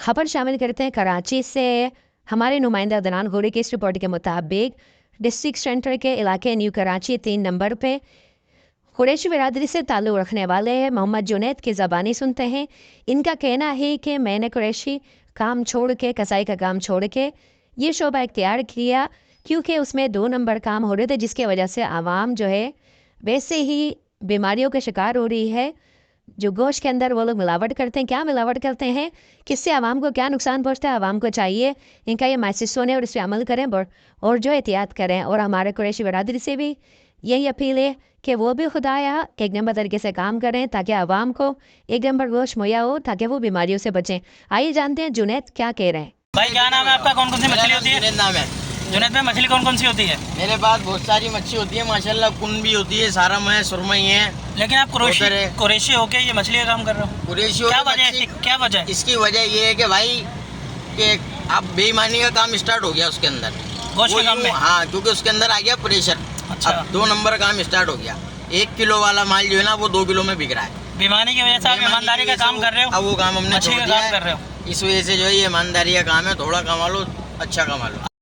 खबर शामिल करते हैं कराची से। हमारे नुमाइंदा अदनान घोड़ी की इस रिपोर्ट के मुताबिक डिस्ट्रिक्ट सेंटर के इलाके न्यू कराची 3 नंबर पे कुरैशी बिरादरी से ताल्लुक़ रखने वाले मोहम्मद जुनैद की ज़बानी सुनते हैं। इनका कहना है कि मैंने कुरैशी काम छोड़ के, कसाई का काम छोड़ के ये शोबा इख्तियार किया क्योंकि उसमें 2 नंबर काम हो रहे थे, जिसकी वजह से आवाम जो है वैसे ही बीमारियों का शिकार हो रही है। जो गोश्त के अंदर वो लोग मिलावट करते हैं, क्या मिलावट करते हैं, किससे आवाम को क्या नुकसान पहुंचता है, आवाम को चाहिए इनका ये मैसेज सुने और इस पर अमल करें और जो एहतियात करें। और हमारे कुरैशी बरादरी से भी यही अपील है कि वो भी खुदाया एक नंबर तरीके से काम करें ताकि आवाम को एक नंबर गोश्त मुहैया हो, ताकि वो बीमारियों से बचें। आइए जानते हैं जुनैद क्या कह रहे हैं। भाई क्या नाम है आपका, कौन कौन सी मछली होती है? नाम है जुनैद में मछली कौन कौन सी होती है? मेरे पास बहुत सारी मच्छी होती है माशाल्लाह, कुन भी होती है, सारम है, सुरमई है। लेकिन आप कुरैशी होके ये मछली का काम कर रहे हो, कुरैशी क्या होके वजह है? मच्छी- क्या वजह है? इसकी वजह ये है कि भाई कि अब बेईमानी का काम स्टार्ट हो गया उसके अंदर, गोश्त वो के काम यूं- में? हाँ, क्योंकि उसके अंदर आ गया प्रेशर। अच्छा। अब 2 नंबर काम स्टार्ट हो गया। 1 किलो वाला माल जो है ना वो 2 किलो में बिक रहा है। बीमारी की वजह से आप ईमानदारी का काम कर रहे हो, अब वो काम हमने मछली छोड़ का दिया काम कर रहे है। हो। इस वजह से जो है ये ईमानदारी का काम है, थोड़ा कमा लो, अच्छा कमा लो।